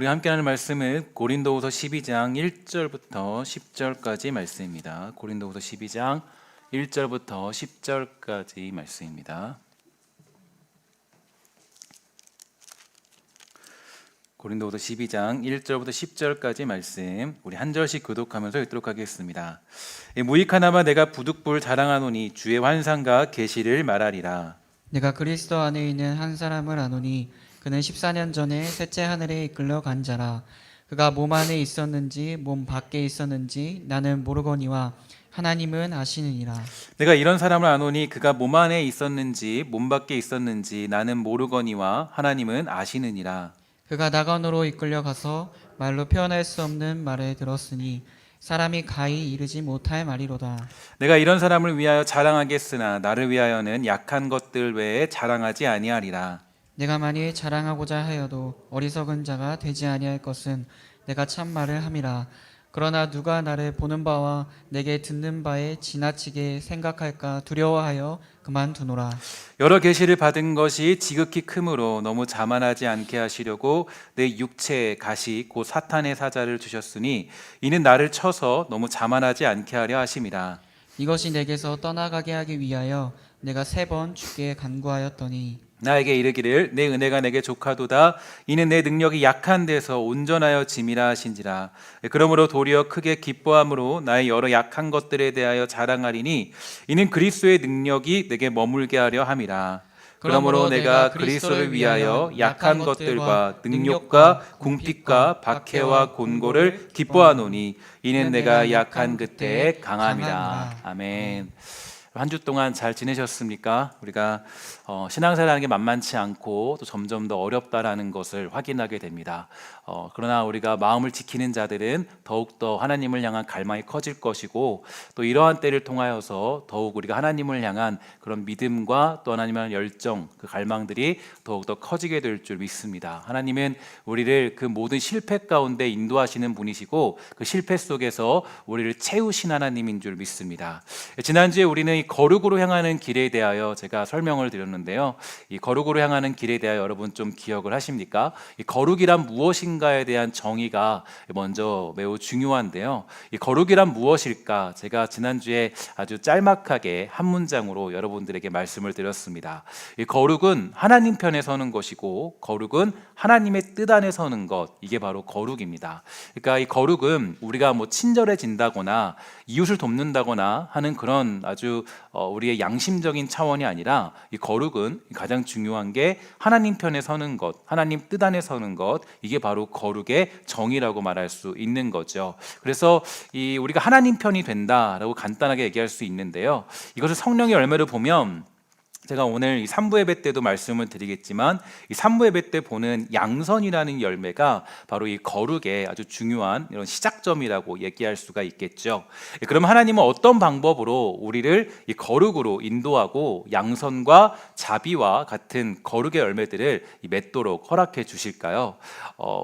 우리 함께 하는 말씀은 고린도후서 12장 1절부터 10절까지 말씀입니다. 고린도후서 12장 1절부터 10절까지 말씀입니다. 고린도후서 12장 1절부터 10절까지 말씀 우리 한 절씩 교독하면서 읽도록 하겠습니다. 무익 하나마 내가 부득불 자랑하노니 주의 환상과 계시를 말하리라. 내가 그리스도 안에 있는 한 사람을 아노니 그는 14년 전에 셋째 하늘에 이끌려 간 자라. 그가 몸 안에 있었는지 몸 밖에 있었는지 나는 모르거니와 하나님은 아시느니라. 내가 이런 사람을 아노니 그가 몸 안에 있었는지 몸 밖에 있었는지 나는 모르거니와 하나님은 아시느니라. 그가 낙원으로 이끌려 가서 말로 표현할 수 없는 말을 들었으니 사람이 가히 이르지 못할 말이로다. 내가 이런 사람을 위하여 자랑하겠으나 나를 위하여는 약한 것들 외에 자랑하지 아니하리라. 내가 만일 자랑하고자 하여도 어리석은 자가 되지 아니할 것은 내가 참 말을 함이라. 그러나 누가 나를 보는 바와 내게 듣는 바에 지나치게 생각할까 두려워하여 그만두노라. 여러 계시를 받은 것이 지극히 크므로 너무 자만하지 않게 하시려고 내 육체에 가시 곧 사탄의 사자를 주셨으니 이는 나를 쳐서 너무 자만하지 않게 하려 하심이라. 이것이 내게서 떠나가게 하기 위하여 내가 3번 주께 간구하였더니 나에게 이르기를 내 은혜가 내게 족하도다. 이는 내 능력이 약한 데서 온전하여 짐이라 하신지라. 그러므로 도리어 크게 기뻐함으로 나의 여러 약한 것들에 대하여 자랑하리니 이는 그리스도의 능력이 내게 머물게 하려 함이라. 그러므로 내가 그리스도를 위하여 약한 것들과 능력과 궁핍과 박해와 곤고를 기뻐하노니 이는 내가 약한 그때에 강함이라. 아멘. 한 주 동안 잘 지내셨습니까? 우리가 신앙생활하는 게 만만치 않고 또 점점 더 어렵다라는 것을 확인하게 됩니다. 그러나 우리가 마음을 지키는 자들은 더욱더 하나님을 향한 갈망이 커질 것이고 또 이러한 때를 통하여서 더욱 우리가 하나님을 향한 그런 믿음과 또 하나님을 향한 열정, 그 갈망들이 더욱더 커지게 될 줄 믿습니다. 하나님은 우리를 그 모든 실패 가운데 인도하시는 분이시고 그 실패 속에서 우리를 채우신 하나님인 줄 믿습니다. 지난주에 우리는 이 거룩으로 향하는 길에 대하여 제가 설명을 드렸는데요. 이 거룩으로 향하는 길에 대하여 여러분 좀 기억을 하십니까? 이 거룩이란 무엇인가에 대한 정의가 먼저 매우 중요한데요. 이 거룩이란 무엇일까? 제가 지난주에 아주 짤막하게 한 문장으로 여러분들에게 말씀을 드렸습니다. 이 거룩은 하나님 편에 서는 것이고 거룩은 하나님의 뜻 안에 서는 것, 이게 바로 거룩입니다. 그러니까 이 거룩은 우리가 뭐 친절해진다거나 이웃을 돕는다거나 하는 그런 아주 우리의 양심적인 차원이 아니라 이 거룩은 가장 중요한 게 하나님 편에 서는 것, 하나님 뜻 안에 서는 것, 이게 바로 거룩의 정의라고 말할 수 있는 거죠. 그래서 우리가 하나님 편이 된다라고 간단하게 얘기할 수 있는데요. 이것을 성령의 열매로 보면 제가 오늘 이 3부 예배 때도 말씀을 드리겠지만 이 3부 예배 때 보는 양선이라는 열매가 바로 이 거룩의 아주 중요한 이런 시작점이라고 얘기할 수가 있겠죠. 그럼 하나님은 어떤 방법으로 우리를 이 거룩으로 인도하고 양선과 자비와 같은 거룩의 열매들을 맺도록 허락해 주실까요?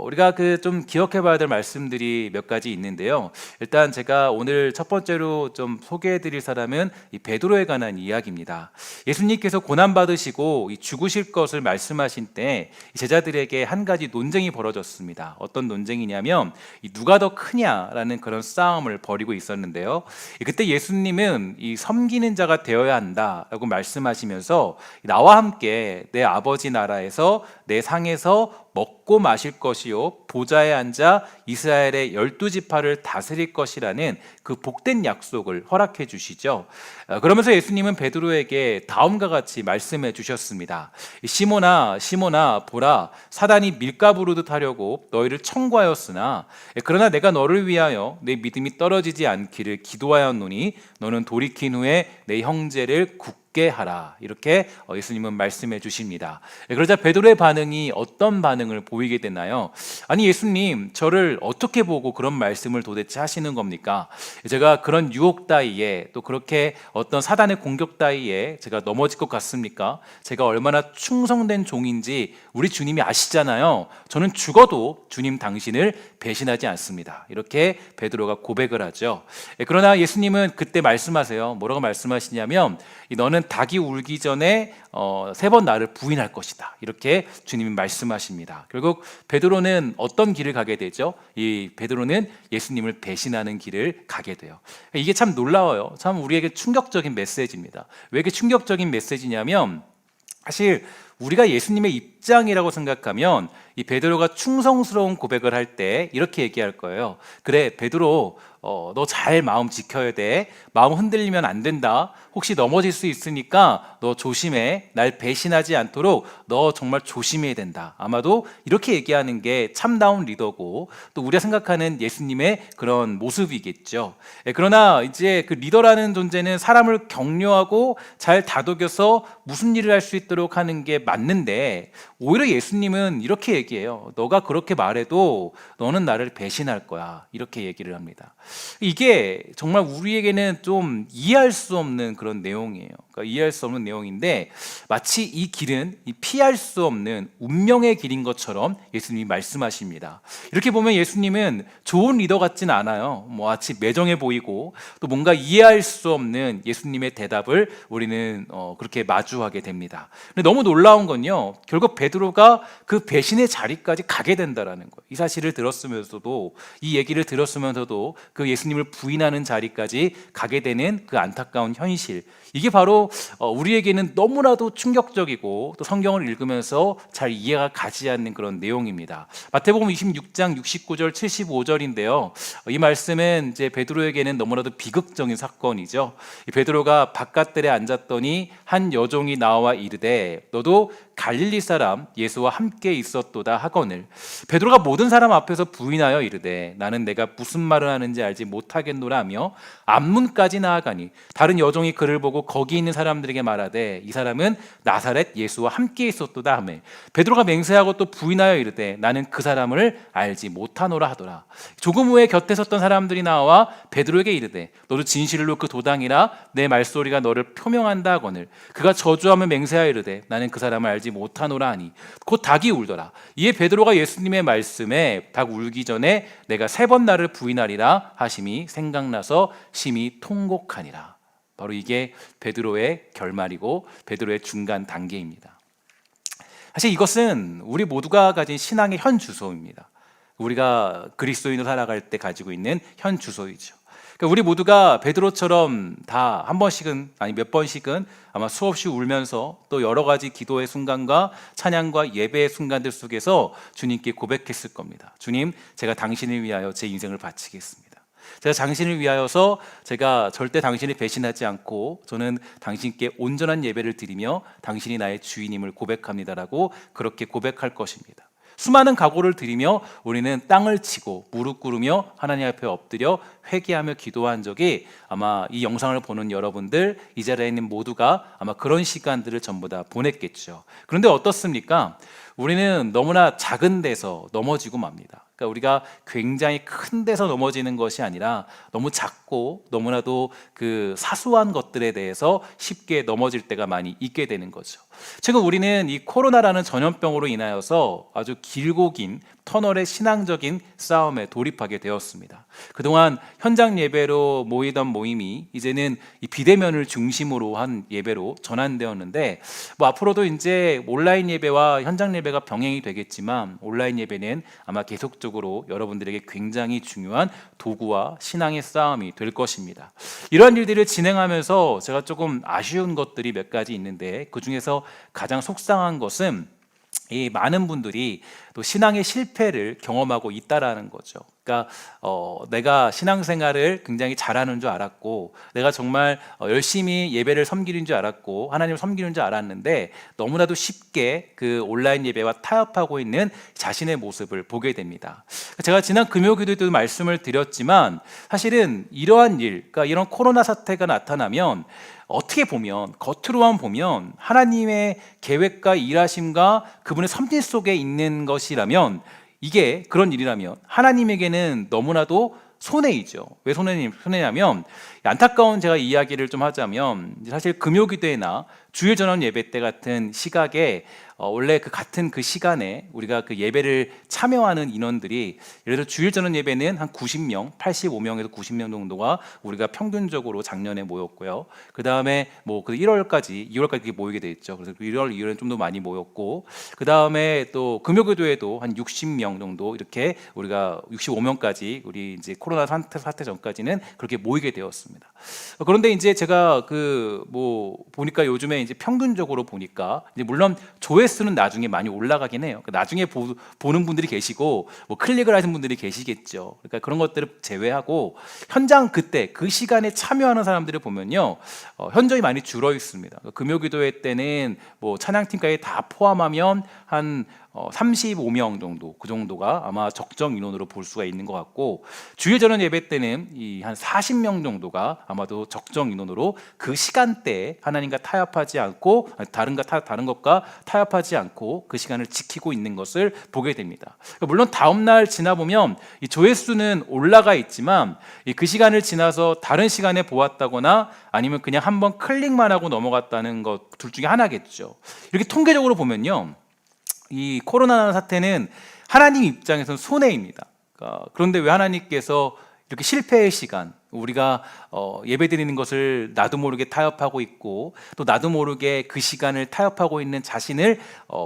우리가 좀 기억해 봐야 될 말씀들이 몇 가지 있는데요. 일단 제가 오늘 첫 번째로 좀 소개해 드릴 사람은 이 베드로에 관한 이야기입니다. 예수님께서 고난 받으시고 죽으실 것을 말씀하신 때 제자들에게 한 가지 논쟁이 벌어졌습니다. 어떤 논쟁이냐면 누가 더 크냐라는 그런 싸움을 벌이고 있었는데요. 그때 예수님은 섬기는 자가 되어야 한다라고 말씀하시면서 나와 함께 내 아버지 나라에서 내 상에서 먹고 마실 것이요 보좌에 앉아 이스라엘의 12지파를 다스릴 것이라는 그 복된 약속을 허락해 주시죠. 그러면서 예수님은 베드로에게 다음과 같이 말씀해 주셨습니다. 시몬아 시몬아 보라 사단이 밀가부르듯 하려고 너희를 청구하였으나 그러나 내가 너를 위하여 내 믿음이 떨어지지 않기를 기도하였노니 너는 돌이킨 후에 내 형제를 굳게 하라. 이렇게 예수님은 말씀해 주십니다. 그러자 베드로의 반응이 어떤 반응을 보이게 되나요? 아니 예수님 저를 어떻게 보고 그런 말씀을 도대체 하시는 겁니까? 제가 그런 유혹 따위에 또 그렇게 어떤 사단의 공격 따위에 제가 넘어질 것 같습니까? 제가 얼마나 충성된 종인지 우리 주님이 아시잖아요. 저는 죽어도 주님 당신을 배신하지 않습니다. 이렇게 베드로가 고백을 하죠. 그러나 예수님은 그때 말씀하세요. 뭐라고 말씀하시냐면 너는 너는 닭이 울기 전에 3번 나를 부인할 것이다. 이렇게 주님이 말씀하십니다. 결국 베드로는 어떤 길을 가게 되죠? 이 베드로는 예수님을 배신하는 길을 가게 돼요. 이게 참 놀라워요. 참 우리에게 충격적인 메시지입니다. 왜 이렇게 충격적인 메시지냐면 사실 우리가 예수님의 입장이라고 생각하면 이 베드로가 충성스러운 고백을 할 때 이렇게 얘기할 거예요. 그래, 베드로, 너 잘 마음 지켜야 돼. 마음 흔들리면 안 된다. 혹시 넘어질 수 있으니까 너 조심해. 날 배신하지 않도록 너 정말 조심해야 된다. 아마도 이렇게 얘기하는 게 참다운 리더고 또 우리가 생각하는 예수님의 그런 모습이겠죠. 그러나 이제 그 리더라는 존재는 사람을 격려하고 잘 다독여서 무슨 일을 할 수 있도록 하는 게 맞는데 오히려 예수님은 이렇게 얘기해요. 너가 그렇게 말해도 너는 나를 배신할 거야. 이렇게 얘기를 합니다. 이게 정말 우리에게는 좀 이해할 수 없는 그런 내용이에요. 그러니까 이해할 수 없는 내용인데 마치 이 길은 피할 수 없는 운명의 길인 것처럼 예수님이 말씀하십니다. 이렇게 보면 예수님은 좋은 리더 같지는 않아요. 마치 매정해 보이고 또 뭔가 이해할 수 없는 예수님의 대답을 우리는 그렇게 마주하게 됩니다. 근데 너무 놀라운 건요. 결국 베드로가 그 배신의 자리까지 가게 된다라는 거예요. 이 사실을 들었으면서도 이 얘기를 들었으면서도 그 예수님을 부인하는 자리까지 가게 되는 그 안타까운 현실. 이게 바로 우리에게는 너무나도 충격적이고 또 성경을 읽으면서 잘 이해가 가지 않는 그런 내용입니다. 마태복음 26장 69절 75절인데요. 이 말씀은 이제 베드로에게는 너무나도 비극적인 사건이죠. 베드로가 바깥들에 앉았더니 한 여종이 나와 이르되 너도 갈릴리 사람 예수와 함께 있었도다 하거늘 베드로가 모든 사람 앞에서 부인하여 이르되 나는 내가 무슨 말을 하는지 알지 못하겠노라 하며 앞문까지 나아가니 다른 여종이 그를 보고 거기 있는 사람들에게 말하되 이 사람은 나사렛 예수와 함께 있었도다 하며 베드로가 맹세하고 또 부인하여 이르되 나는 그 사람을 알지 못하노라 하더라. 조금 후에 곁에 섰던 사람들이 나와 베드로에게 이르되 너도 진실로 그 도당이라 내 말소리가 너를 표명한다 하거늘 그가 저주하며 맹세하여 이르되 나는 그 사람을 알지 못하노라 하니 곧 닭이 울더라. 이에 베드로가 예수님의 말씀에 닭 울기 전에 내가 3번 나를 부인하리라 하심이 생각나서 심히 통곡하니라. 바로 이게 베드로의 결말이고 베드로의 중간 단계입니다. 사실 이것은 우리 모두가 가진 신앙의 현 주소입니다. 우리가 그리스도인으로 살아갈 때 가지고 있는 현 주소이죠. 그러니까 우리 모두가 베드로처럼 다 한 번씩은 아니 몇 번씩은 아마 수없이 울면서 또 여러 가지 기도의 순간과 찬양과 예배의 순간들 속에서 주님께 고백했을 겁니다. 주님, 제가 당신을 위하여 제 인생을 바치겠습니다. 제가 당신을 위하여서 제가 절대 당신을 배신하지 않고 저는 당신께 온전한 예배를 드리며 당신이 나의 주인임을 고백합니다라고 그렇게 고백할 것입니다. 수많은 각오를 드리며 우리는 땅을 치고 무릎 꿇으며 하나님 앞에 엎드려 회개하며 기도한 적이 아마 이 영상을 보는 여러분들 이 자리에 있는 모두가 아마 그런 시간들을 전부 다 보냈겠죠. 그런데 어떻습니까? 우리는 너무나 작은 데서 넘어지고 맙니다. 그러니까 우리가 굉장히 큰 데서 넘어지는 것이 아니라 너무 작고 너무나도 그 사소한 것들에 대해서 쉽게 넘어질 때가 많이 있게 되는 거죠. 최근 우리는 이 코로나라는 전염병으로 인하여서 아주 길고 긴 터널의 신앙적인 싸움에 돌입하게 되었습니다. 그동안 현장 예배로 모이던 모임이 이제는 이 비대면을 중심으로 한 예배로 전환되었는데 앞으로도 이제 온라인 예배와 현장 예배가 병행이 되겠지만 온라인 예배는 아마 계속적으로 여러분들에게 굉장히 중요한 도구와 신앙의 싸움이 될 것입니다. 이러한 일들을 진행하면서 제가 조금 아쉬운 것들이 몇 가지 있는데 그 중에서 가장 속상한 것은 이 많은 분들이 또 신앙의 실패를 경험하고 있다라는 거죠. 그러니까 내가 신앙생활을 굉장히 잘하는 줄 알았고 내가 정말 열심히 예배를 섬기는 줄 알았고 하나님을 섬기는 줄 알았는데 너무나도 쉽게 그 온라인 예배와 타협하고 있는 자신의 모습을 보게 됩니다. 제가 지난 금요기도에도 말씀을 드렸지만 사실은 이러한 일, 그러니까 이런 코로나 사태가 나타나면 어떻게 보면 겉으로만 보면 하나님의 계획과 일하심과 그분의 섭리 속에 있는 것이라면 이게 그런 일이라면 하나님에게는 너무나도 손해이죠. 왜 손해냐면 안타까운 제가 이야기를 좀 하자면 사실 금요기도회나 주일 전원 예배 때 같은 시각에 원래 그 같은 그 시간에 우리가 그 예배를 참여하는 인원들이 예를 들어 주일 전원 예배는 한 90명, 85명에서 90명 정도가 우리가 평균적으로 작년에 모였고요. 그 다음에 뭐 그 1월까지 2월까지 모이게 돼 있죠. 그래서 1월, 2월은 좀 더 많이 모였고, 그 다음에 또 금요기도에도 한 60명 정도 이렇게 우리가 65명까지 우리 이제 코로나 사태 전까지는 그렇게 모이게 되었습니다. 그런데 이제 제가 그 뭐 보니까 요즘에 이제 평균적으로 보니까 이제 물론 조회수는 나중에 많이 올라가긴 해요. 나중에 보는 분들이 계시고 뭐 클릭을 하시는 분들이 계시겠죠. 그러니까 그런 것들을 제외하고 현장 그때 그 시간에 참여하는 사람들을 보면요, 현저히 많이 줄어 있습니다. 금요기도회 때는 뭐 찬양팀까지 다 포함하면 한 35명 정도, 그 정도가 아마 적정 인원으로 볼 수가 있는 것 같고, 주일 전원 예배 때는 이 한 40명 정도가 아마도 적정 인원으로 그 시간대에 하나님과 타협하지 않고 다른 것과 타협하지 않고 그 시간을 지키고 있는 것을 보게 됩니다. 물론 다음 날 지나 보면 이 조회수는 올라가 있지만 그 시간을 지나서 다른 시간에 보았다거나 아니면 그냥 한번 클릭만 하고 넘어갔다는 것 둘 중에 하나겠죠. 이렇게 통계적으로 보면요, 이 코로나 사태는 하나님 입장에서는 손해입니다. 그런데 왜 하나님께서 이렇게 실패의 시간, 우리가 예배드리는 것을 나도 모르게 타협하고 있고 또 나도 모르게 그 시간을 타협하고 있는 자신을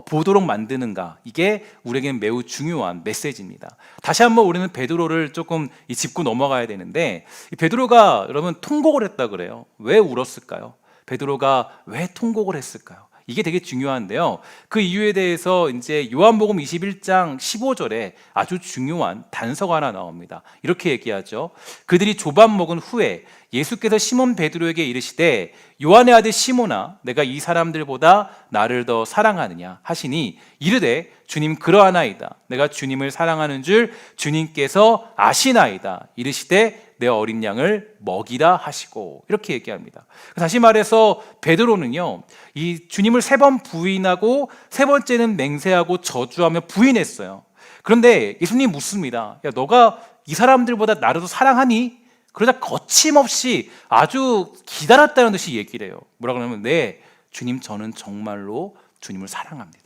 보도록 만드는가, 이게 우리에게는 매우 중요한 메시지입니다. 다시 한번 우리는 베드로를 조금 짚고 넘어가야 되는데, 이 베드로가 여러분 통곡을 했다 그래요. 왜 울었을까요? 베드로가 왜 통곡을 했을까요? 이게 되게 중요한데요. 그 이유에 대해서 이제 요한복음 21장 15절에 아주 중요한 단서가 하나 나옵니다. 이렇게 얘기하죠. 그들이 조반 먹은 후에 예수께서 시몬 베드로에게 이르시되 요한의 아들 시몬아, 내가 이 사람들보다 나를 더 사랑하느냐 하시니 이르되 주님 그러하나이다. 내가 주님을 사랑하는 줄 주님께서 아시나이다. 이르시되 내 어린 양을 먹이라 하시고, 이렇게 얘기합니다. 다시 말해서 베드로는요, 이 주님을 3번 부인하고 세 번째는 맹세하고 저주하며 부인했어요. 그런데 예수님 묻습니다. 야, 너가 이 사람들보다 나를 더 사랑하니? 그러자 거침없이 아주 기다렸다는 듯이 얘기를 해요. 뭐라 그러냐면, 네, 주님, 저는 정말로 주님을 사랑합니다.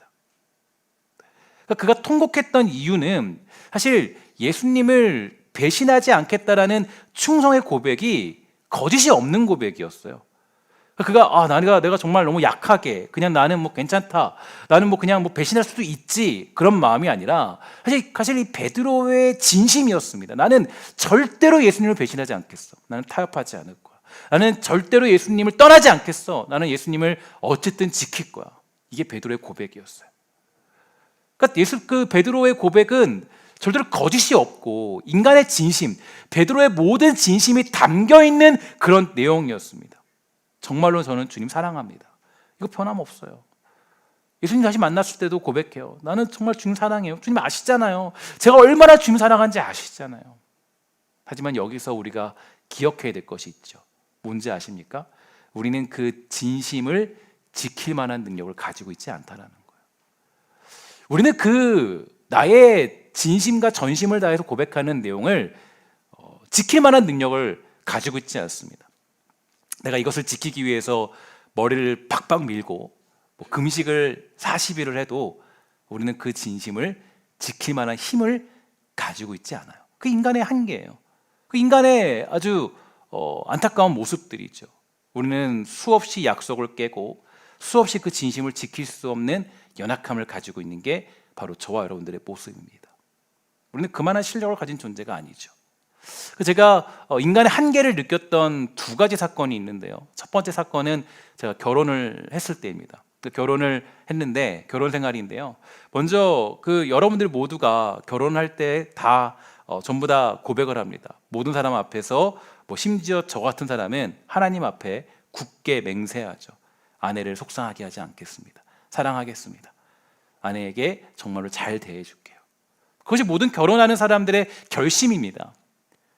그러니까 그가 통곡했던 이유는 사실 예수님을 배신하지 않겠다라는 충성의 고백이 거짓이 없는 고백이었어요. 그가 내가 정말 너무 약하게 그냥 나는 뭐 괜찮다, 나는 뭐 그냥 뭐 배신할 수도 있지, 그런 마음이 아니라 사실 이 베드로의 진심이었습니다. 나는 절대로 예수님을 배신하지 않겠어. 나는 타협하지 않을 거야. 나는 절대로 예수님을 떠나지 않겠어. 나는 예수님을 어쨌든 지킬 거야. 이게 베드로의 고백이었어요. 그러니까 그 베드로의 고백은 절대로 거짓이 없고 인간의 진심, 베드로의 모든 진심이 담겨 있는 그런 내용이었습니다. 정말로 저는 주님 사랑합니다. 이거 변함없어요. 예수님 다시 만났을 때도 고백해요. 나는 정말 주님 사랑해요. 주님 아시잖아요. 제가 얼마나 주님 사랑하는지 아시잖아요. 하지만 여기서 우리가 기억해야 될 것이 있죠. 뭔지 아십니까? 우리는 그 진심을 지킬 만한 능력을 가지고 있지 않다라는 거예요. 우리는 그 나의 진심과 전심을 다해서 고백하는 내용을 지킬 만한 능력을 가지고 있지 않습니다. 내가 이것을 지키기 위해서 머리를 팍팍 밀고 뭐 금식을 40일을 해도 우리는 그 진심을 지킬 만한 힘을 가지고 있지 않아요. 그 인간의 한계예요. 그 인간의 아주 안타까운 모습들이죠. 우리는 수없이 약속을 깨고 수없이 그 진심을 지킬 수 없는 연약함을 가지고 있는 게 바로 저와 여러분들의 모습입니다. 우리는 그만한 실력을 가진 존재가 아니죠. 제가 인간의 한계를 느꼈던 2가지 사건이 있는데요. 첫 번째 사건은 제가 결혼을 했을 때입니다. 결혼을 했는데, 결혼 생활인데요. 먼저 여러분들 모두가 결혼할 때 다 전부 다 고백을 합니다. 모든 사람 앞에서, 뭐 심지어 저 같은 사람은 하나님 앞에 굳게 맹세하죠. 아내를 속상하게 하지 않겠습니다. 사랑하겠습니다. 아내에게 정말로 잘 대해줄게요. 그것이 모든 결혼하는 사람들의 결심입니다.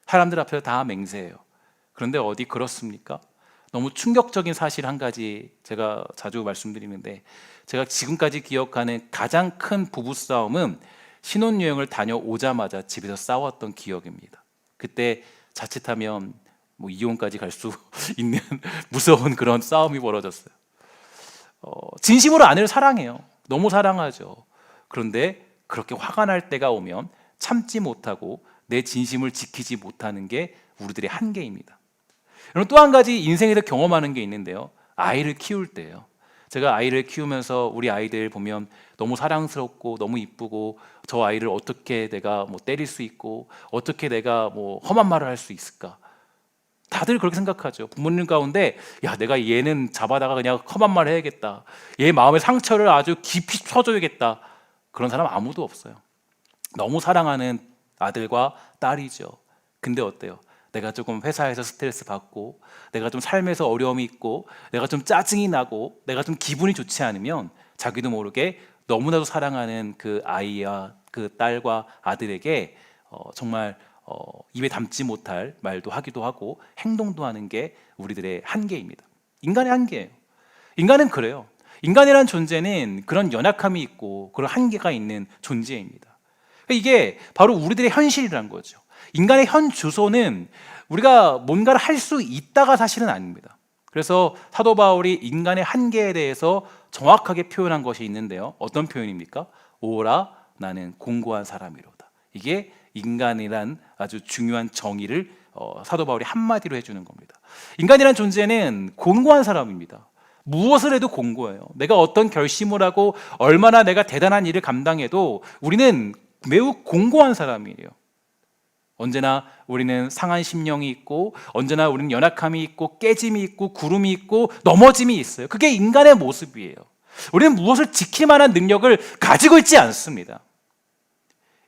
사람들 앞에서 다 맹세해요. 그런데 어디 그렇습니까? 너무 충격적인 사실 한 가지 제가 자주 말씀드리는데, 제가 지금까지 기억하는 가장 큰 부부싸움은 신혼여행을 다녀오자마자 집에서 싸웠던 기억입니다. 그때 자칫하면 뭐 이혼까지 갈 수 있는 무서운 그런 싸움이 벌어졌어요. 진심으로 아내를 사랑해요. 너무 사랑하죠. 그런데 그렇게 화가 날 때가 오면 참지 못하고 내 진심을 지키지 못하는 게 우리들의 한계입니다. 여러분, 또 한 가지 인생에서 경험하는 게 있는데요. 아이를 키울 때예요. 제가 아이를 키우면서 우리 아이들 보면 너무 사랑스럽고 너무 이쁘고, 저 아이를 어떻게 내가 뭐 때릴 수 있고 어떻게 내가 뭐 험한 말을 할 수 있을까? 다들 그렇게 생각하죠. 부모님 가운데 야, 내가 얘는 잡아다가 그냥 험한 말 해야겠다, 얘 마음의 상처를 아주 깊이 쳐줘야겠다, 그런 사람 아무도 없어요. 너무 사랑하는 아들과 딸이죠. 근데 어때요? 내가 조금 회사에서 스트레스 받고, 내가 좀 삶에서 어려움이 있고, 내가 좀 짜증이 나고, 내가 좀 기분이 좋지 않으면 자기도 모르게 너무나도 사랑하는 그 아이와 그 딸과 아들에게 정말 입에 담지 못할 말도 하기도 하고 행동도 하는 게 우리들의 한계입니다. 인간의 한계예요. 인간은 그래요. 인간이란 존재는 그런 연약함이 있고 그런 한계가 있는 존재입니다. 이게 바로 우리들의 현실이란 거죠. 인간의 현 주소는 우리가 뭔가를 할 수 있다가 사실은 아닙니다. 그래서 사도 바울이 인간의 한계에 대해서 정확하게 표현한 것이 있는데요. 어떤 표현입니까? 오라 나는 공고한 사람이로다. 이게 인간이란 아주 중요한 정의를 사도 바울이 한마디로 해주는 겁니다. 인간이란 존재는 공고한 사람입니다. 무엇을 해도 공고해요. 내가 어떤 결심을 하고 얼마나 내가 대단한 일을 감당해도 우리는 매우 공고한 사람이에요. 언제나 우리는 상한 심령이 있고, 언제나 우리는 연약함이 있고, 깨짐이 있고, 구름이 있고, 넘어짐이 있어요. 그게 인간의 모습이에요. 우리는 무엇을 지킬 만한 능력을 가지고 있지 않습니다.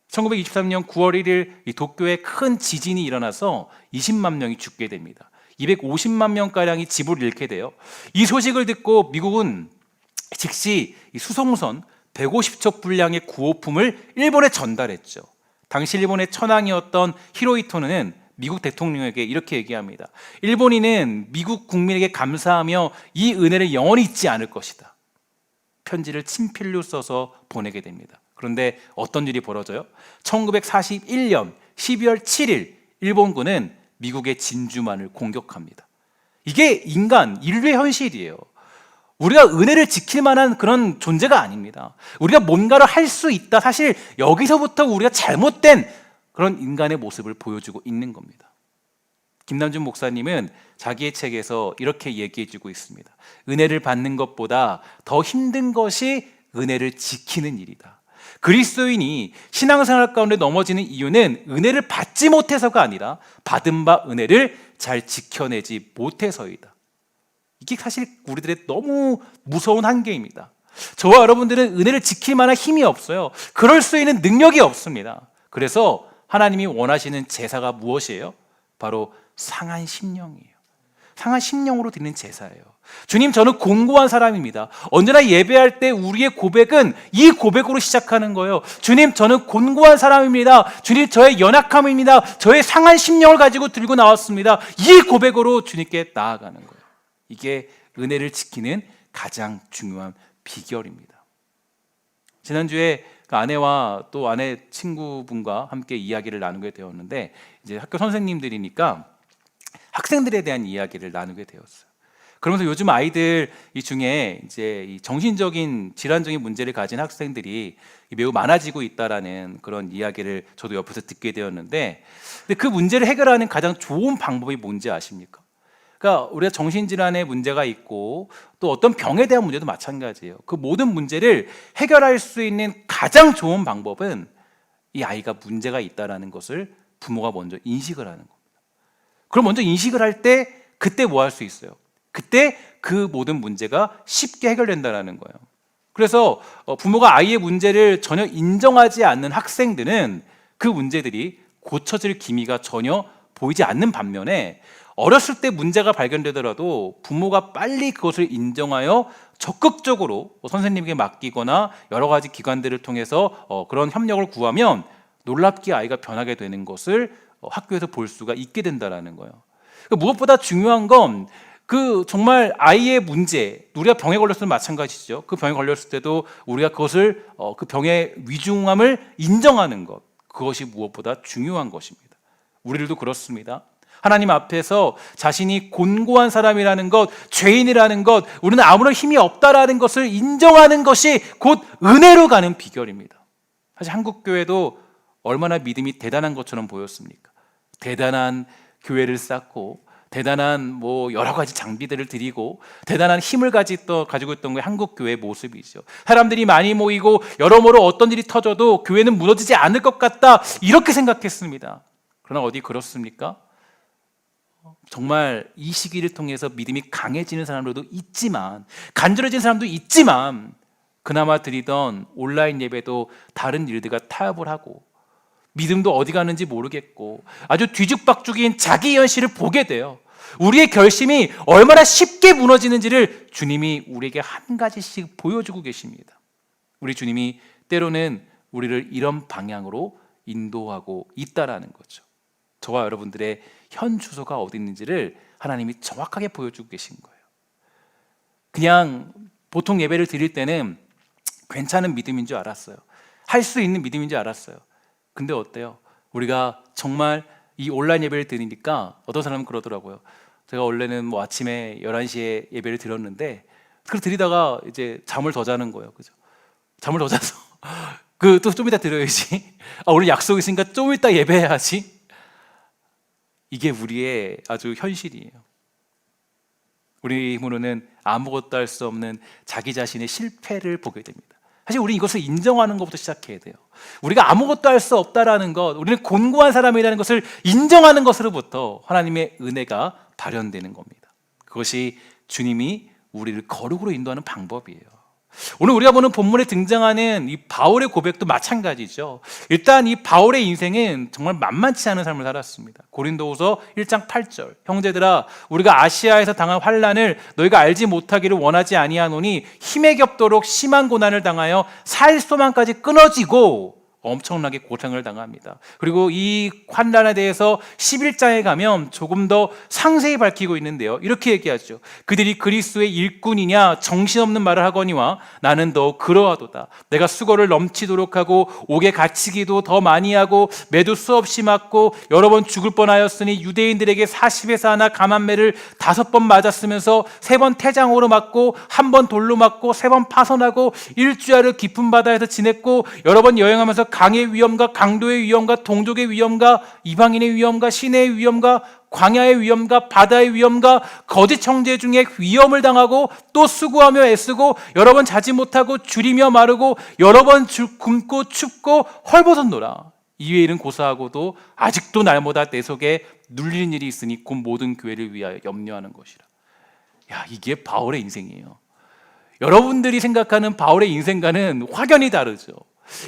1923년 9월 1일 이 도쿄에 큰 지진이 일어나서 20만 명이 죽게 됩니다. 250만 명가량이 집을 잃게 돼요. 이 소식을 듣고 미국은 즉시 이 수송선 150척 분량의 구호품을 일본에 전달했죠. 당시 일본의 천황이었던 히로히토는 미국 대통령에게 이렇게 얘기합니다. 일본인은 미국 국민에게 감사하며 이 은혜를 영원히 잊지 않을 것이다. 편지를 친필로 써서 보내게 됩니다. 그런데 어떤 일이 벌어져요? 1941년 12월 7일 일본군은 미국의 진주만을 공격합니다. 이게 인류의 현실이에요. 우리가 은혜를 지킬 만한 그런 존재가 아닙니다. 우리가 뭔가를 할 수 있다. 사실 여기서부터 우리가 잘못된 그런 인간의 모습을 보여주고 있는 겁니다. 김남준 목사님은 자기의 책에서 이렇게 얘기해주고 있습니다. 은혜를 받는 것보다 더 힘든 것이 은혜를 지키는 일이다. 그리스도인이 신앙생활 가운데 넘어지는 이유는 은혜를 받지 못해서가 아니라 받은 바 은혜를 잘 지켜내지 못해서이다. 이게 사실 우리들의 너무 무서운 한계입니다. 저와 여러분들은 은혜를 지킬 만한 힘이 없어요. 그럴 수 있는 능력이 없습니다. 그래서 하나님이 원하시는 제사가 무엇이에요? 바로 상한 심령이에요. 상한 심령으로 드리는 제사예요. 주님, 저는 공고한 사람입니다. 언제나 예배할 때 우리의 고백은 이 고백으로 시작하는 거예요. 주님, 저는 곤고한 사람입니다. 주님, 저의 연약함입니다. 저의 상한 심령을 가지고 들고 나왔습니다. 이 고백으로 주님께 나아가는 거예요. 이게 은혜를 지키는 가장 중요한 비결입니다. 지난주에 그 아내와 또 아내 친구분과 함께 이야기를 나누게 되었는데, 이제 학교 선생님들이니까 학생들에 대한 이야기를 나누게 되었어요. 그러면서 요즘 아이들 이 중에 이제 이 정신적인 질환적인 문제를 가진 학생들이 매우 많아지고 있다라는 그런 이야기를 저도 옆에서 듣게 되었는데, 근데 그 문제를 해결하는 가장 좋은 방법이 뭔지 아십니까? 그러니까 우리가 정신질환의 문제가 있고 또 어떤 병에 대한 문제도 마찬가지예요. 그 모든 문제를 해결할 수 있는 가장 좋은 방법은 이 아이가 문제가 있다라는 것을 부모가 먼저 인식을 하는 겁니다. 그럼 먼저 인식을 할 때 그때 뭐 할 수 있어요? 그때 그 모든 문제가 쉽게 해결된다는 거예요. 그래서 부모가 아이의 문제를 전혀 인정하지 않는 학생들은 그 문제들이 고쳐질 기미가 전혀 보이지 않는 반면에, 어렸을 때 문제가 발견되더라도 부모가 빨리 그것을 인정하여 적극적으로 선생님에게 맡기거나 여러 가지 기관들을 통해서 그런 협력을 구하면 놀랍게 아이가 변하게 되는 것을 학교에서 볼 수가 있게 된다는 거예요. 무엇보다 중요한 건 그 정말 아이의 문제, 우리가 병에 걸렸을 때 마찬가지죠. 그 병에 걸렸을 때도 우리가 그것을 그 병의 위중함을 인정하는 것, 그것이 무엇보다 중요한 것입니다. 우리들도 그렇습니다. 하나님 앞에서 자신이 곤고한 사람이라는 것, 죄인이라는 것, 우리는 아무런 힘이 없다라는 것을 인정하는 것이 곧 은혜로 가는 비결입니다. 사실 한국교회도 얼마나 믿음이 대단한 것처럼 보였습니까? 대단한 교회를 쌓고 대단한 여러 가지 장비들을 드리고 대단한 힘을 가지고 있던 게 한국교회의 모습이죠. 사람들이 많이 모이고 여러모로 어떤 일이 터져도 교회는 무너지지 않을 것 같다, 이렇게 생각했습니다. 그러나 어디 그렇습니까? 정말 이 시기를 통해서 믿음이 강해지는 사람들도 있지만, 간절해지는 사람도 있지만, 그나마 드리던 온라인 예배도 다른 일들과 타협을 하고 믿음도 어디 가는지 모르겠고 아주 뒤죽박죽인 자기 현실을 보게 돼요. 우리의 결심이 얼마나 쉽게 무너지는지를 주님이 우리에게 한 가지씩 보여주고 계십니다. 우리 주님이 때로는 우리를 이런 방향으로 인도하고 있다라는 거죠. 저와 여러분들의 현 주소가 어디 있는지를 하나님이 정확하게 보여주고 계신 거예요. 그냥 보통 예배를 드릴 때는 괜찮은 믿음인 줄 알았어요. 할 수 있는 믿음인 줄 알았어요. 근데 어때요? 우리가 정말 이 온라인 예배를 드리니까 어떤 사람은 그러더라고요. 제가 원래는 아침에 11시에 예배를 드렸는데 그걸 드리다가 이제 잠을 더 자는 거예요. 그죠? 잠을 더 자서 또 좀 이따 드려야지. 오늘 약속 있으니까 좀 이따 예배해야지. 이게 우리의 아주 현실이에요. 우리 힘으로는 아무것도 할 수 없는 자기 자신의 실패를 보게 됩니다. 사실 우리 이것을 인정하는 것부터 시작해야 돼요. 우리가 아무것도 할 수 없다라는 것, 우리는 곤고한 사람이라는 것을 인정하는 것으로부터 하나님의 은혜가 발현되는 겁니다. 그것이 주님이 우리를 거룩으로 인도하는 방법이에요. 오늘 우리가 보는 본문에 등장하는 이 바울의 고백도 마찬가지죠. 일단 이 바울의 인생은 정말 만만치 않은 삶을 살았습니다. 고린도후서 1장 8절, 형제들아 우리가 아시아에서 당한 환난을 너희가 알지 못하기를 원하지 아니하노니 힘에 겹도록 심한 고난을 당하여 살 소망까지 끊어지고 엄청나게 고생을 당합니다. 그리고 이 환난에 대해서 11장에 가면 조금 더 상세히 밝히고 있는데요. 이렇게 얘기하죠. 그들이 그리스도의 일꾼이냐 정신없는 말을 하거니와 나는 더 그러하도다. 내가 수고를 넘치도록 하고 옥에 갇히기도 더 많이 하고 매도 수없이 맞고 여러 번 죽을 뻔하였으니 유대인들에게 40에서 하나 감한매를 5번 맞았으면서 3번 태장으로 맞고 1번 돌로 맞고 3번 파손하고 일주야를 깊은 바다에서 지냈고 여러 번 여행하면서 강의 위험과 강도의 위험과 동족의 위험과 이방인의 위험과 시내의 위험과 광야의 위험과 바다의 위험과 거짓 청제 중에 위험을 당하고 또 수고하며 애쓰고 여러 번 자지 못하고 줄이며 마르고 여러 번 굶고 춥고 헐벗었노라. 이외의 일은 고사하고도 아직도 날마다 내 속에 눌리는 일이 있으니 곧 모든 교회를 위하여 염려하는 것이라. 이게 바울의 인생이에요. 여러분들이 생각하는 바울의 인생과는 확연히 다르죠.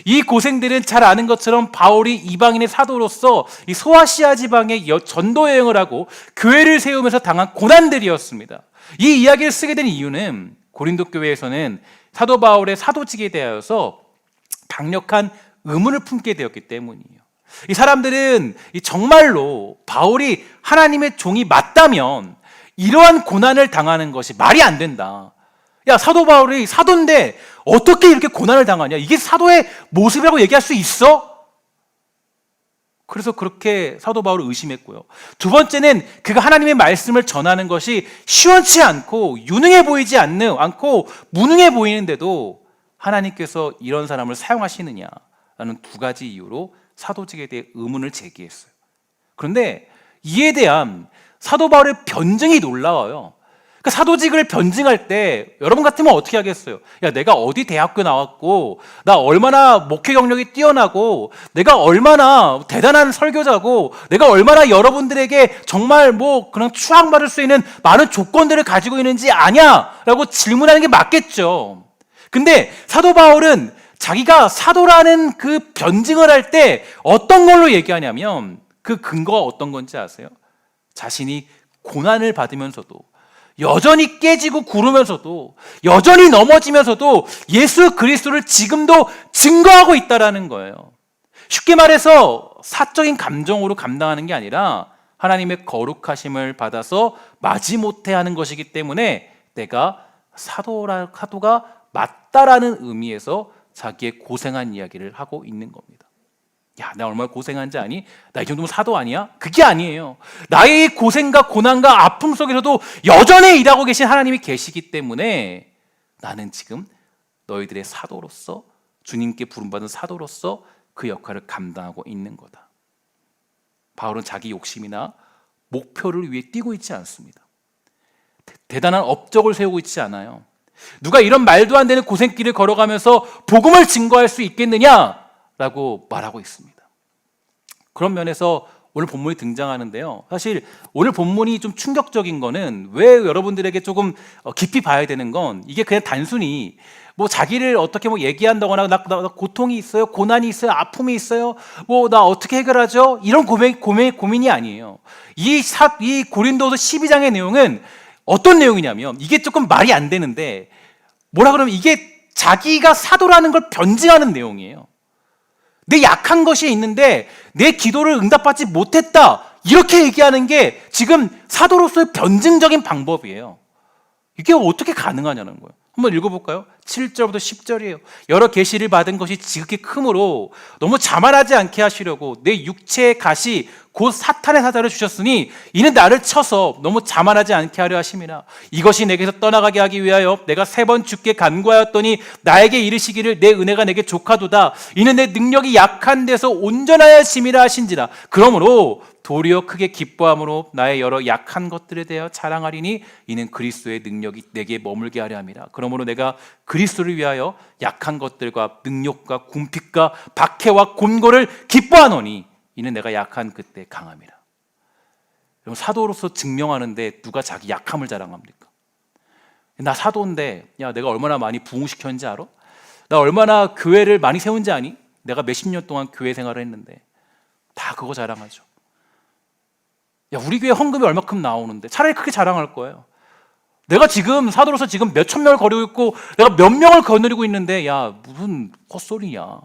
이 고생들은 잘 아는 것처럼 바울이 이방인의 사도로서 이 소아시아 지방에 전도 여행을 하고 교회를 세우면서 당한 고난들이었습니다. 이 이야기를 쓰게 된 이유는 고린도 교회에서는 사도 바울의 사도직에 대하여서 강력한 의문을 품게 되었기 때문이에요. 이 사람들은 정말로 바울이 하나님의 종이 맞다면 이러한 고난을 당하는 것이 말이 안 된다. 사도 바울이 사도인데 어떻게 이렇게 고난을 당하냐? 이게 사도의 모습이라고 얘기할 수 있어? 그래서 그렇게 사도 바울을 의심했고요. 두 번째는 그가 하나님의 말씀을 전하는 것이 시원치 않고 유능해 보이지 않고 무능해 보이는데도 하나님께서 이런 사람을 사용하시느냐라는 두 가지 이유로 사도직에 대해 의문을 제기했어요. 그런데 이에 대한 사도 바울의 변증이 놀라워요. 사도직을 변증할 때 여러분 같으면 어떻게 하겠어요? 내가 어디 대학교 나왔고 나 얼마나 목회 경력이 뛰어나고 내가 얼마나 대단한 설교자고 내가 얼마나 여러분들에게 정말 그냥 추앙받을 수 있는 많은 조건들을 가지고 있는지 아냐? 라고 질문하는 게 맞겠죠. 근데 사도 바울은 자기가 사도라는 그 변증을 할 때 어떤 걸로 얘기하냐면 그 근거가 어떤 건지 아세요? 자신이 고난을 받으면서도 여전히 깨지고 구르면서도 여전히 넘어지면서도 예수 그리스도를 지금도 증거하고 있다라는 거예요. 쉽게 말해서 사적인 감정으로 감당하는 게 아니라 하나님의 거룩하심을 받아서 마지못해 하는 것이기 때문에 내가 사도가 맞다라는 의미에서 자기의 고생한 이야기를 하고 있는 겁니다. 야, 나 얼마나 고생한지 아니? 나 이 정도면 사도 아니야? 그게 아니에요. 나의 고생과 고난과 아픔 속에서도 여전히 일하고 계신 하나님이 계시기 때문에 나는 지금 너희들의 사도로서, 주님께 부름받은 사도로서 그 역할을 감당하고 있는 거다. 바울은 자기 욕심이나 목표를 위해 뛰고 있지 않습니다. 대단한 업적을 세우고 있지 않아요. 누가 이런 말도 안 되는 고생길을 걸어가면서 복음을 증거할 수 있겠느냐라고 말하고 있습니다. 그런 면에서 오늘 본문이 등장하는데요. 사실 오늘 본문이 좀 충격적인 거는, 왜 여러분들에게 조금 깊이 봐야 되는 건, 이게 그냥 단순히 뭐 자기를 어떻게 뭐 얘기한다거나 나 고통이 있어요, 고난이 있어요, 아픔이 있어요, 뭐 나 어떻게 해결하죠, 이런 고민이 아니에요. 이 고린도서 12장의 내용은 어떤 내용이냐면, 이게 조금 말이 안 되는데, 뭐라 그러면 이게 자기가 사도라는 걸 변증하는 내용이에요. 내 약한 것이 있는데 내 기도를 응답받지 못했다, 이렇게 얘기하는 게 지금 사도로서의 변증적인 방법이에요. 이게 어떻게 가능하냐는 거예요. 한번 읽어볼까요? 7절부터 10절이에요. 여러 계시를 받은 것이 지극히 크므로 너무 자만하지 않게 하시려고 내 육체의 가시 곧 사탄의 사자를 주셨으니 이는 나를 쳐서 너무 자만하지 않게 하려 하심이라. 이것이 내게서 떠나가게 하기 위하여 내가 3번 주께 간구하였더니 나에게 이르시기를 내 은혜가 내게 족하도다. 이는 내 능력이 약한 데서 온전하여 심이라 하신지라. 그러므로 도리어 크게 기뻐함으로 나의 여러 약한 것들에 대하여 자랑하리니 이는 그리스도의 능력이 내게 머물게 하려 함이라. 그러므로 내가 그리스도를 위하여 약한 것들과 능력과 궁핍과 박해와 곤고를 기뻐하노니 이는 내가 약한 그때 강함이라. 여러분, 사도로서 증명하는데 누가 자기 약함을 자랑합니까? 나 사도인데, 야, 내가 얼마나 많이 부흥시켰는지 알아? 나 얼마나 교회를 많이 세운지 아니? 내가 몇십 년 동안 교회 생활을 했는데. 다 그거 자랑하죠. 야, 우리 교회 헌금이 얼마큼 나오는데. 차라리 그렇게 자랑할 거예요. 내가 지금 사도로서 지금 몇천 명을 거리고 있고 내가 몇 명을 거느리고 있는데, 야, 무슨 헛소리냐.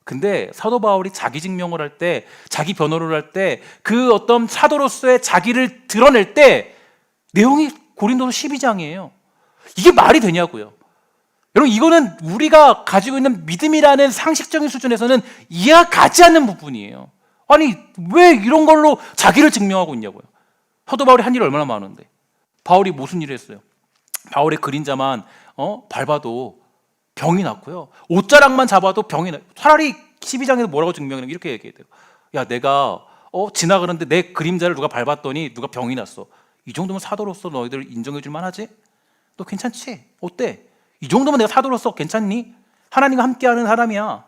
근데 사도 바울이 자기 증명을 할 때, 자기 변호를 할 때, 그 어떤 사도로서의 자기를 드러낼 때 내용이 고린도서 12장이에요. 이게 말이 되냐고요. 여러분, 이거는 우리가 가지고 있는 믿음이라는 상식적인 수준에서는 이해가 가지 않는 부분이에요. 아니, 왜 이런 걸로 자기를 증명하고 있냐고요. 사도 바울이 한 일이 얼마나 많은데. 바울이 무슨 일을 했어요? 바울의 그림자만 밟아도 병이 났고요. 옷자락만 잡아도 병이 나. 차라리 12장에서 뭐라고 증명하냐면 이렇게 얘기해야 돼요. 야, 내가 지나가는데 내 그림자를 누가 밟았더니 누가 병이 났어. 이 정도면 사도로서 너희들 인정해 줄 만하지? 너 괜찮지? 어때? 이 정도면 내가 사도로서 괜찮니? 하나님과 함께하는 사람이야.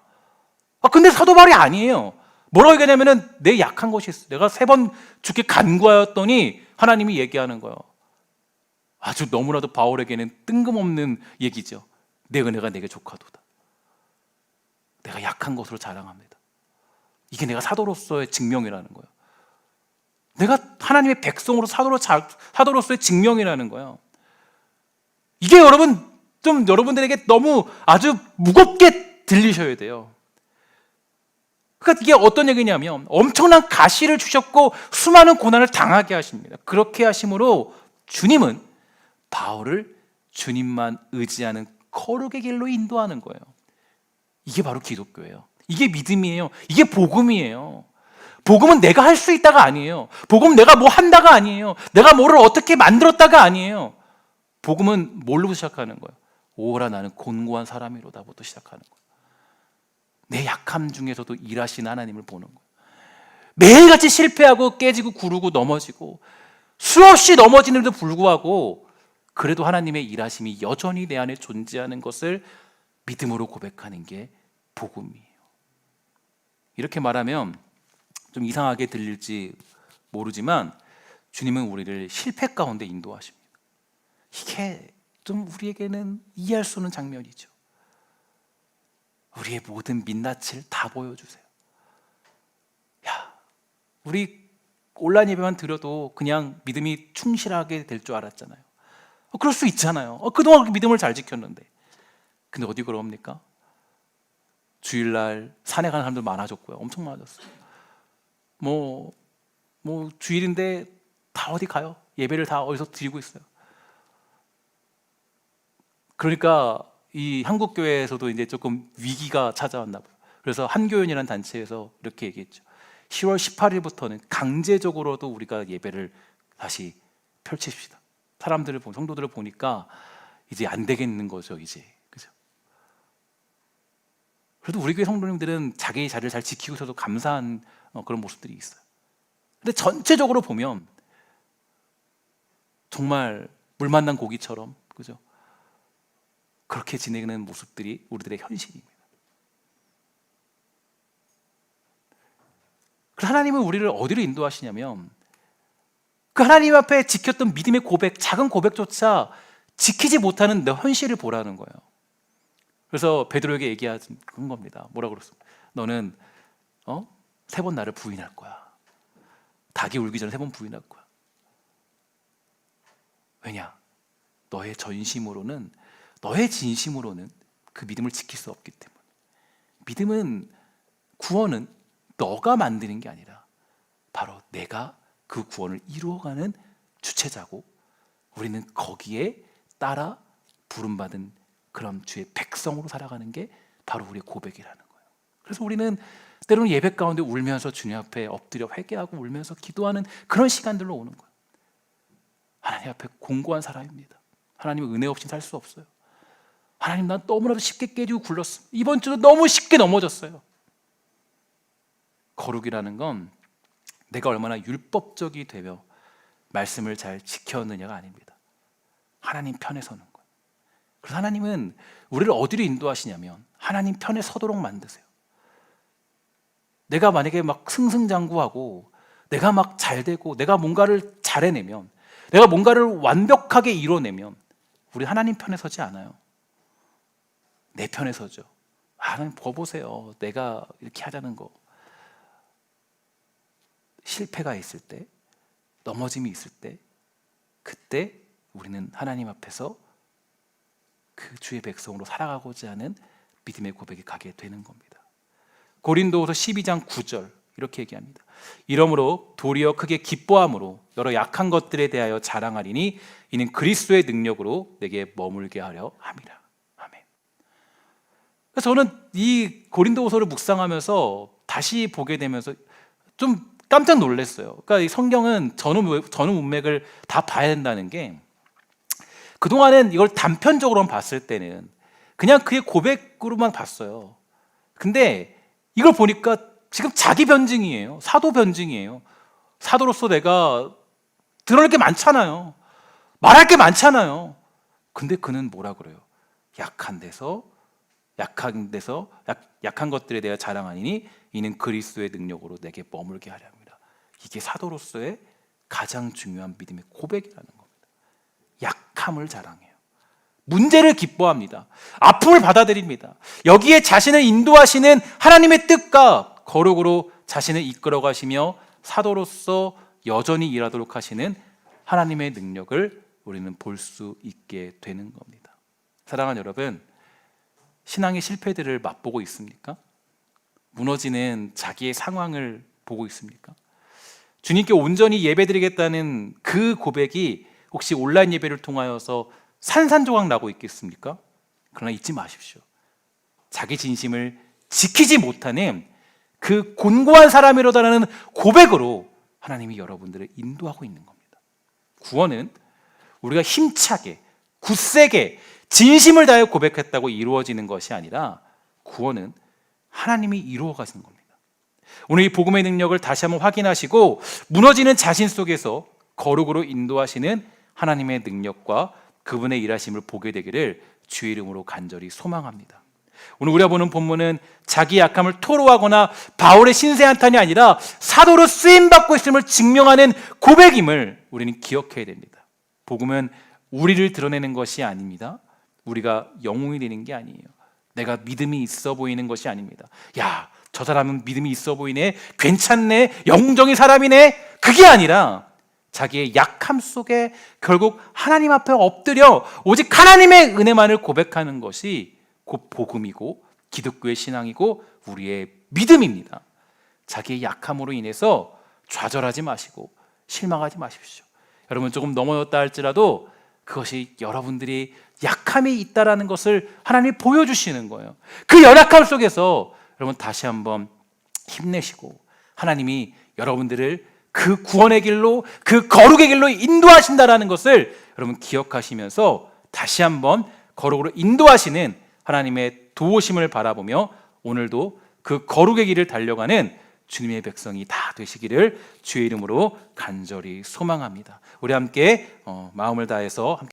근데 사도 바울이 아니에요. 뭐라고 얘기하냐면은 내 약한 것이 있어. 내가 3번 주께 간구하였더니 하나님이 얘기하는 거예요. 아주 너무나도 바울에게는 뜬금없는 얘기죠. 내 은혜가 내게 족하도다. 내가 약한 것으로 자랑합니다. 이게 내가 사도로서의 증명이라는 거예요. 내가 하나님의 백성으로 사도로서의 증명이라는 거예요. 이게 여러분들에게 너무 아주 무겁게 들리셔야 돼요. 그러니까 이게 어떤 얘기냐면, 엄청난 가시를 주셨고 수많은 고난을 당하게 하십니다. 그렇게 하심으로 주님은 바울을 주님만 의지하는 거룩의 길로 인도하는 거예요. 이게 바로 기독교예요. 이게 믿음이에요. 이게 복음이에요. 복음은 내가 할 수 있다가 아니에요. 복음은 내가 뭐 한다가 아니에요. 내가 뭐를 어떻게 만들었다가 아니에요. 복음은 뭘로 시작하는 거예요? 오라 나는 곤고한 사람이로다부터 시작하는 거예요. 내 약함 중에서도 일하시는 하나님을 보는 거예요. 매일같이 실패하고 깨지고 구르고 넘어지고 수없이 넘어지는데도 불구하고 그래도 하나님의 일하심이 여전히 내 안에 존재하는 것을 믿음으로 고백하는 게 복음이에요. 이렇게 말하면 좀 이상하게 들릴지 모르지만 주님은 우리를 실패 가운데 인도하십니다. 이게 좀 우리에게는 이해할 수 없는 장면이죠. 우리의 모든 민낯을 다 보여주세요. 야, 우리 온라인 예배만 드려도 그냥 믿음이 충실하게 될 줄 알았잖아요. 그럴 수 있잖아요. 그동안 그렇게 믿음을 잘 지켰는데. 근데 어디 그럽니까? 주일날 산에 가는 사람들 많아졌고요. 엄청 많아졌어요. 뭐 주일인데 다 어디 가요? 예배를 다 어디서 드리고 있어요. 그러니까 이 한국 교회에서도 이제 조금 위기가 찾아왔나 봐요. 그래서 한교연이라는 단체에서 이렇게 얘기했죠. 10월 18일부터는 강제적으로도 우리가 예배를 다시 펼칩시다. 사람들을 성도들을 보니까 이제 안 되겠는 거죠, 이제. 그죠? 그래도 우리 교회 성도님들은 자기 자리를 잘 지키고 있어도 감사한 그런 모습들이 있어요. 근데 전체적으로 보면 정말 물 만난 고기처럼, 그죠? 그렇게 지내는 모습들이 우리들의 현실입니다. 그래서 하나님은 우리를 어디로 인도하시냐면 그 하나님 앞에 지켰던 믿음의 고백, 작은 고백조차 지키지 못하는 내 현실을 보라는 거예요. 그래서 베드로에게 얘기한 겁니다. 뭐라고 그랬습니까? 너는 3번 나를 부인할 거야. 닭이 울기 전에 3번 부인할 거야. 왜냐? 너의 전심으로는, 너의 진심으로는 그 믿음을 지킬 수 없기 때문에. 믿음은, 구원은 너가 만드는 게 아니라 바로 내가 그 구원을 이루어가는 주체자고, 우리는 거기에 따라 부름받은 그런 주의 백성으로 살아가는 게 바로 우리의 고백이라는 거예요. 그래서 우리는 때로는 예배 가운데 울면서 주님 앞에 엎드려 회개하고 울면서 기도하는 그런 시간들로 오는 거예요. 하나님 앞에 공고한 사람입니다. 하나님의 은혜 없이 살 수 없어요. 하나님, 난 너무나도 쉽게 깨지고 굴렀어. 이번 주도 너무 쉽게 넘어졌어요. 거룩이라는 건 내가 얼마나 율법적이 되며 말씀을 잘 지켰느냐가 아닙니다. 하나님 편에 서는 거예요. 그래서 하나님은 우리를 어디로 인도하시냐면 하나님 편에 서도록 만드세요. 내가 만약에 막 승승장구하고 내가 막 잘되고 내가 뭔가를 잘해내면, 내가 뭔가를 완벽하게 이뤄내면 우리 하나님 편에 서지 않아요. 내 편에 서죠. 하나님 보세요. 내가 이렇게 하자는 거. 실패가 있을 때, 넘어짐이 있을 때, 그때 우리는 하나님 앞에서 그 주의 백성으로 살아가고자 하는 믿음의 고백에 가게 되는 겁니다. 고린도후서 12장 9절 이렇게 얘기합니다. 이러므로 도리어 크게 기뻐함으로 여러 약한 것들에 대하여 자랑하리니 이는 그리스도의 능력으로 내게 머물게 하려 함이라. 아멘. 그래서 저는 이 고린도후서를 묵상하면서 다시 보게 되면서 좀 깜짝 놀랐어요. 그러니까 이 성경은 전후 문맥을 다 봐야 된다는 게, 그동안은 이걸 단편적으로만 봤을 때는 그냥 그의 고백으로만 봤어요. 근데 이걸 보니까 지금 자기 변증이에요. 사도 변증이에요. 사도로서 내가 드러낼 게 많잖아요. 말할 게 많잖아요. 근데 그는 뭐라 그래요? 약한 것들에 대해 자랑하니 이는 그리스도의 능력으로 내게 머물게 하려 합니다. 이게 사도로서의 가장 중요한 믿음의 고백이라는 겁니다. 약함을 자랑해요. 문제를 기뻐합니다. 아픔을 받아들입니다. 여기에 자신을 인도하시는 하나님의 뜻과 거룩으로 자신을 이끌어 가시며 사도로서 여전히 일하도록 하시는 하나님의 능력을 우리는 볼 수 있게 되는 겁니다. 사랑하는 여러분, 신앙의 실패들을 맛보고 있습니까? 무너지는 자기의 상황을 보고 있습니까? 주님께 온전히 예배드리겠다는 그 고백이 혹시 온라인 예배를 통하여서 산산조각 나고 있겠습니까? 그러나 잊지 마십시오. 자기 진심을 지키지 못하는 그 곤고한 사람이로다라는 고백으로 하나님이 여러분들을 인도하고 있는 겁니다. 구원은 우리가 힘차게, 굳세게, 진심을 다해 고백했다고 이루어지는 것이 아니라, 구원은 하나님이 이루어 가시는 겁니다. 오늘 이 복음의 능력을 다시 한번 확인하시고 무너지는 자신 속에서 거룩으로 인도하시는 하나님의 능력과 그분의 일하심을 보게 되기를 주의 이름으로 간절히 소망합니다. 오늘 우리가 보는 본문은 자기 약함을 토로하거나 바울의 신세한탄이 아니라 사도로 쓰임받고 있음을 증명하는 고백임을 우리는 기억해야 됩니다. 복음은 우리를 드러내는 것이 아닙니다. 우리가 영웅이 되는 게 아니에요. 내가 믿음이 있어 보이는 것이 아닙니다. 야, 저 사람은 믿음이 있어 보이네, 괜찮네, 영웅적인 사람이네, 그게 아니라 자기의 약함 속에 결국 하나님 앞에 엎드려 오직 하나님의 은혜만을 고백하는 것이 곧 복음이고 기독교의 신앙이고 우리의 믿음입니다. 자기의 약함으로 인해서 좌절하지 마시고 실망하지 마십시오. 여러분, 조금 넘어졌다 할지라도 그것이 여러분들이 약함이 있다라는 것을 하나님이 보여주시는 거예요. 그 연약함 속에서 여러분 다시 한번 힘내시고 하나님이 여러분들을 그 구원의 길로, 그 거룩의 길로 인도하신다라는 것을 여러분 기억하시면서 다시 한번 거룩으로 인도하시는 하나님의 도우심을 바라보며 오늘도 그 거룩의 길을 달려가는 주님의 백성이 다 되시기를 주의 이름으로 간절히 소망합니다. 우리 함께 마음을 다해서 함께